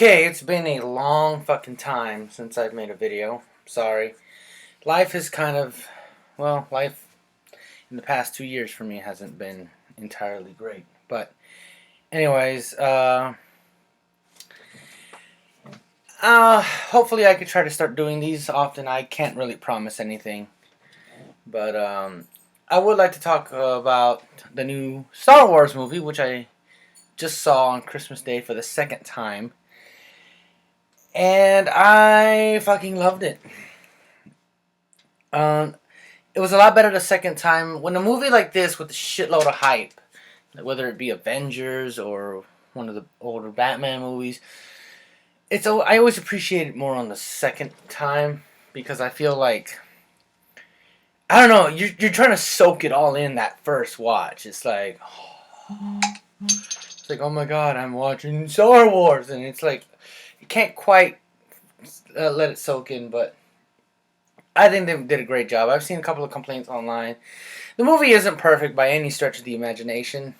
Okay, it's been a long fucking time since I've made a video. Sorry. Life is kind of, life in the past 2 years for me hasn't been entirely great. But, anyways, hopefully I could try to start doing these often. I can't really promise anything. But, I would like to talk about the new Star Wars movie, which I just saw on Christmas Day for the second time. And I fucking loved it. It was a lot better the second time. When a movie like this with a shitload of hype, whether it be Avengers or one of the older Batman movies, I always appreciate it more on the second time because I feel like, I don't know, you're trying to soak it all in that first watch. It's like oh my god, I'm watching Star Wars, and it's like you can't quite let it soak in, but I think they did a great job. I've seen a couple of complaints online. The movie isn't perfect by any stretch of the imagination.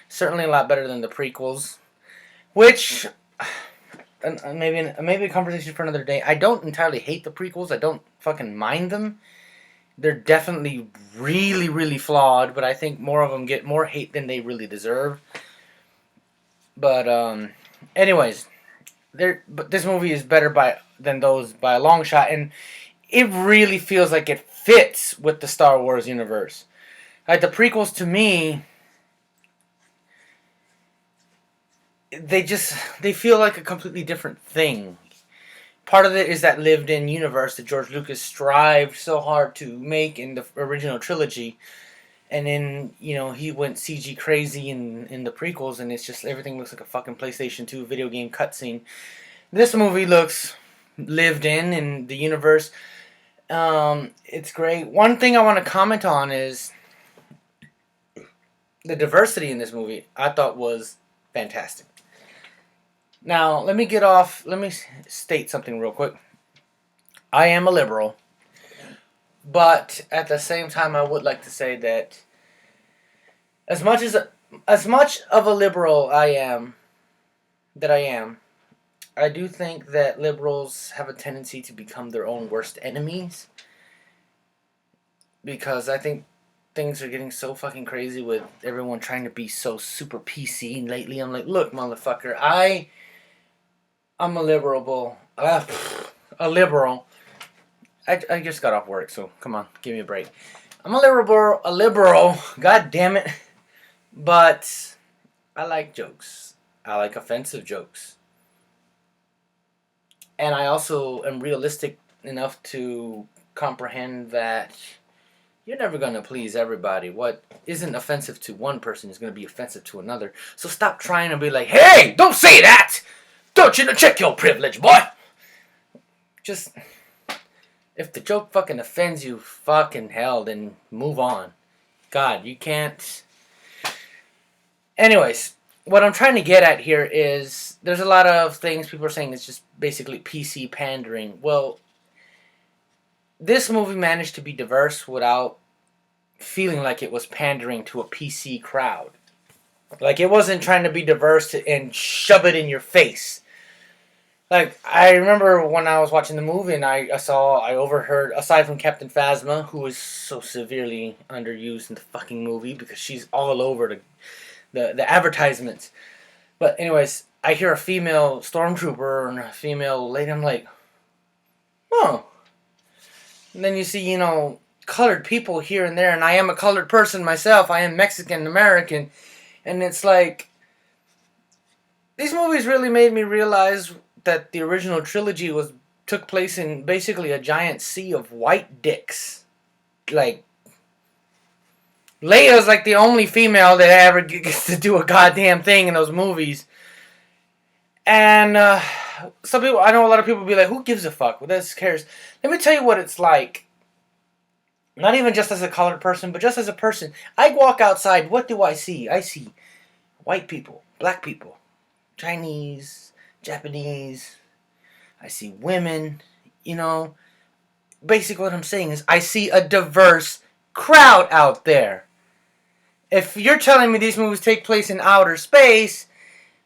Certainly a lot better than the prequels, which maybe a conversation for another day. I don't entirely hate the prequels. I don't fucking mind them. They're definitely really, really flawed, but I think more of them get more hate than they really deserve. But anyways, but this movie is better than those by a long shot, and it really feels like it fits with the Star Wars universe. Like the prequels, to me, they feel like a completely different thing. Part of it is that lived-in universe that George Lucas strived so hard to make in the original trilogy. And then, he went CG crazy in the prequels, and it's just everything looks like a fucking PlayStation 2 video game cutscene. This movie looks lived in the universe. It's great. One thing I want to comment on is the diversity in this movie. I thought was fantastic. Now, let me state something real quick. I am a liberal, but at the same time, I would like to say that as much of a liberal I am, I do think that liberals have a tendency to become their own worst enemies, because I think things are getting so fucking crazy with everyone trying to be so super PC, and lately I'm like, look, motherfucker, I'm a liberal. A liberal. I just got off work, so come on, give me a break. I'm a liberal, god damn it. But I like jokes. I like offensive jokes. And I also am realistic enough to comprehend that you're never going to please everybody. What isn't offensive to one person is going to be offensive to another. So stop trying to be like, hey, don't say that! Don't you check your privilege, boy! Just, if the joke fucking offends you, fucking hell, then move on. God, you can't. Anyways, what I'm trying to get at here is there's a lot of things people are saying it's just basically PC pandering. Well, this movie managed to be diverse without feeling like it was pandering to a PC crowd. Like, it wasn't trying to be diverse and shove it in your face. Like, I remember when I was watching the movie and I overheard, aside from Captain Phasma, who was so severely underused in the fucking movie because she's all over the advertisements. But anyways, I hear a female stormtrooper and a female lady, I'm like, oh. And then you see, colored people here and there, and I am a colored person myself. I am Mexican American. And it's like, these movies really made me realize that the original trilogy took place in basically a giant sea of white dicks. Like, Leia's like the only female that ever gets to do a goddamn thing in those movies. And I know a lot of people be like, who gives a fuck? Well, this cares. Let me tell you what it's like. Not even just as a colored person, but just as a person. I walk outside, what do I see? I see white people, black people, Chinese, Japanese. I see women, Basically what I'm saying is I see a diverse crowd out there. If you're telling me these movies take place in outer space,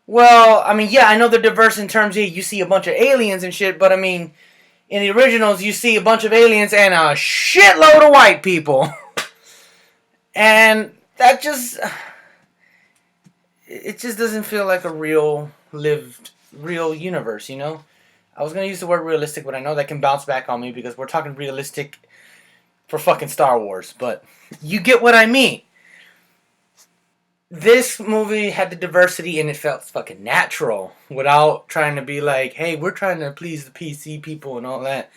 Well, I mean, yeah, I know they're diverse in terms of you see a bunch of aliens and shit, but I mean, in the originals, you see a bunch of aliens and a shitload of white people. And that just, it just doesn't feel like a real lived, real universe, you know? I was going to use the word realistic, but I know that can bounce back on me because we're talking realistic for fucking Star Wars, but you get what I mean. This movie had the diversity and it felt fucking natural without trying to be like, hey, we're trying to please the PC people and all that.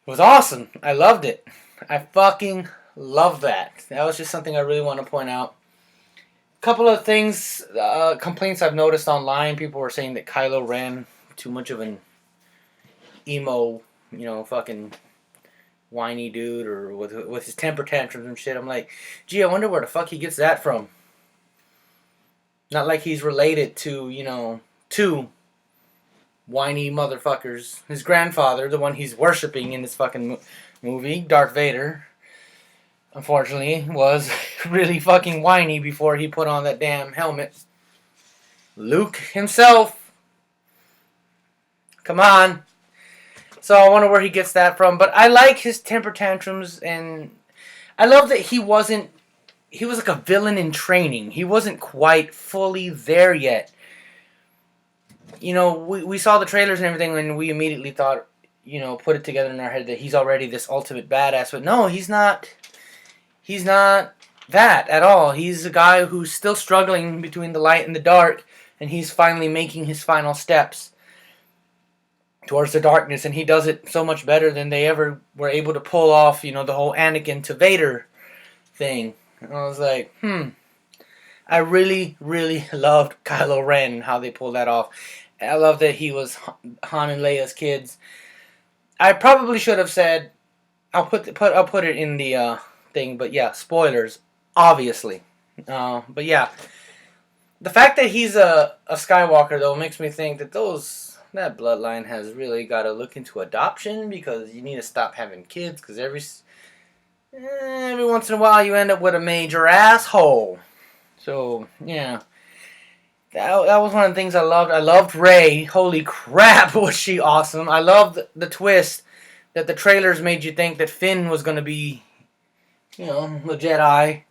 It was awesome. I loved it. I fucking love that. That was just something I really want to point out. A couple of things, complaints I've noticed online. People were saying that Kylo Ren too much of an emo, fucking whiny dude, or with his temper tantrums and shit. I'm like, gee, I wonder where the fuck he gets that from. Not like he's related to, two whiny motherfuckers. His grandfather, the one he's worshipping in this fucking movie, Darth Vader, unfortunately, was really fucking whiny before he put on that damn helmet. Luke himself. Come on. So I wonder where he gets that from. But I like his temper tantrums, and I love that he was like a villain in training. He wasn't quite fully there yet. We saw the trailers and everything, and we immediately thought, put it together in our head that he's already this ultimate badass. But no, he's not. He's not that at all. He's a guy who's still struggling between the light and the dark, and he's finally making his final steps towards the darkness, and he does it so much better than they ever were able to pull off, the whole Anakin to Vader thing. And I was like, I really, really loved Kylo Ren, how they pulled that off. I love that he was Han and Leia's kids. I probably should have said, I'll put it in the thing, but yeah, spoilers, obviously. But yeah, the fact that he's a Skywalker though makes me think that that bloodline has really got to look into adoption, because you need to stop having kids, because every once in a while you end up with a major asshole. So, yeah. That was one of the things I loved. I loved Rey. Holy crap, was she awesome. I loved the twist that the trailers made you think that Finn was going to be, the Jedi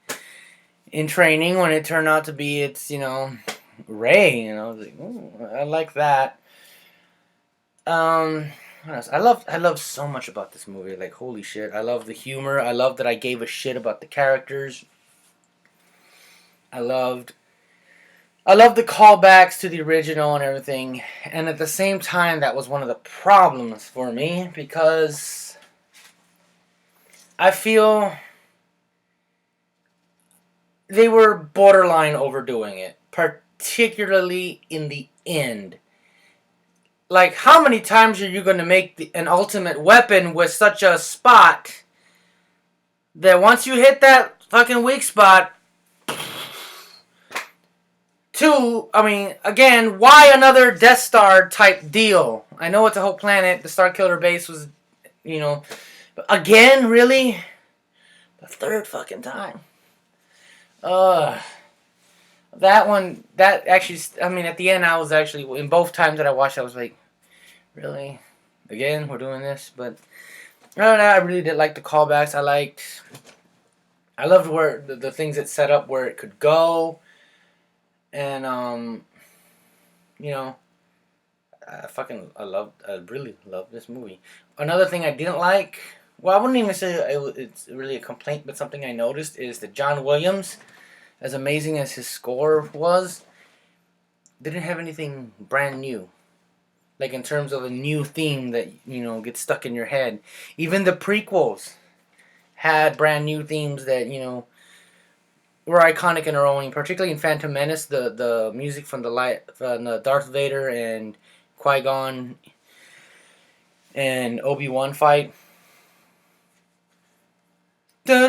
in training, when it turned out to be it's, Rey. I was like, ooh, I like that. What else? I love so much about this movie. Like, holy shit. I love the humor. I love that I gave a shit about the characters. I loved the callbacks to the original and everything. And at the same time, that was one of the problems for me, because I feel they were borderline overdoing it, particularly in the end. Like, how many times are you going to make an ultimate weapon with such a spot that once you hit that fucking weak spot, again, why another Death Star type deal? I know it's a whole planet. The Starkiller base was, but again, really? The third fucking time. That one, that actually, at the end, I was actually, in both times that I watched, I was like, really? Again, we're doing this? But, no, I really did like the callbacks. I loved where, the things it set up, where it could go. And, I really loved this movie. Another thing I didn't like, well, I wouldn't even say it's really a complaint, but something I noticed is that John Williams, as amazing as his score was, didn't have anything brand new. Like, in terms of a new theme that, gets stuck in your head. Even the prequels had brand new themes that, were iconic in their own, particularly in Phantom Menace, the music from the Darth Vader and Qui-Gon and Obi-Wan fight. That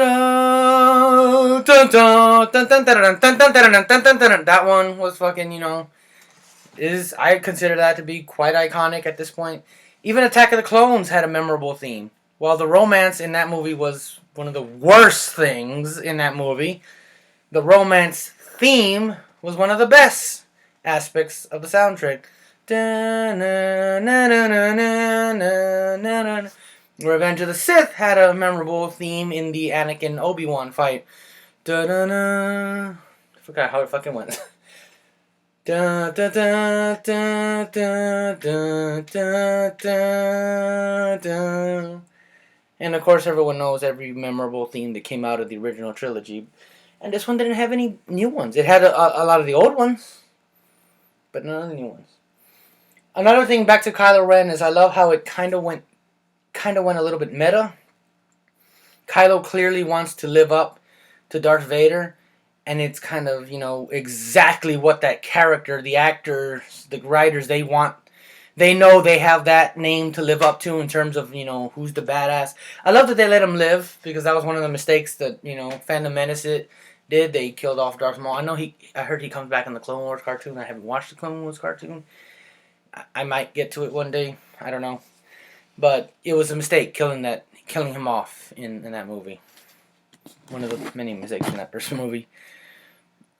one was fucking, I consider that to be quite iconic at this point. Even Attack of the Clones had a memorable theme. While the romance in that movie was one of the worst things in that movie, the romance theme was one of the best aspects of the soundtrack. Revenge of the Sith had a memorable theme in the Anakin Obi-Wan fight. I forgot how it fucking went. And of course, everyone knows every memorable theme that came out of the original trilogy. And this one didn't have any new ones. It had a lot of the old ones, but none of the new ones. Another thing back to Kylo Ren is I love how it kind of went a little bit meta. Kylo clearly wants to live up to Darth Vader, and it's kind of, exactly what that character, the actors, the writers, they want. They know they have that name to live up to in terms of, who's the badass. I love that they let him live, because that was one of the mistakes that, Phantom Menace did. They killed off Darth Maul. I heard he comes back in the Clone Wars cartoon. I haven't watched the Clone Wars cartoon. I might get to it one day. I don't know. But it was a mistake killing him off in that movie. One of the many mistakes in that first movie.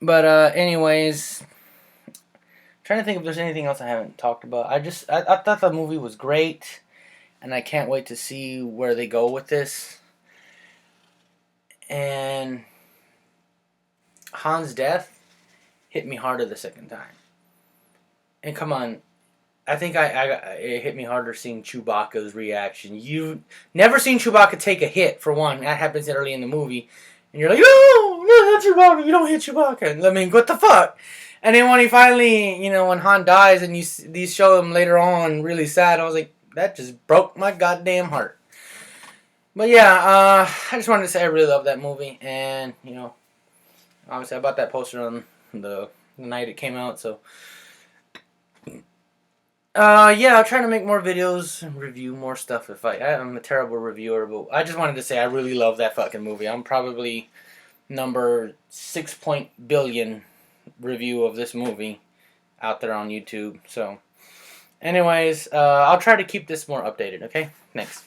But anyways, trying to think if there's anything else I haven't talked about. I thought the movie was great, and I can't wait to see where they go with this. And Han's death hit me harder the second time. And come on, I think it hit me harder seeing Chewbacca's reaction. You've never seen Chewbacca take a hit, for one. That happens early in the movie. And you're like, no, not Chewbacca. You don't hit Chewbacca. I mean, what the fuck? And then when he finally, when Han dies and these show him later on really sad, I was like, that just broke my goddamn heart. But yeah, I just wanted to say I really love that movie. And, obviously I bought that poster on the night it came out, so... yeah, I'll try to make more videos and review more stuff if I'm a terrible reviewer, but I just wanted to say I really love that fucking movie. I'm probably number 6 billion review of this movie out there on YouTube. So, anyways, I'll try to keep this more updated, okay? Thanks.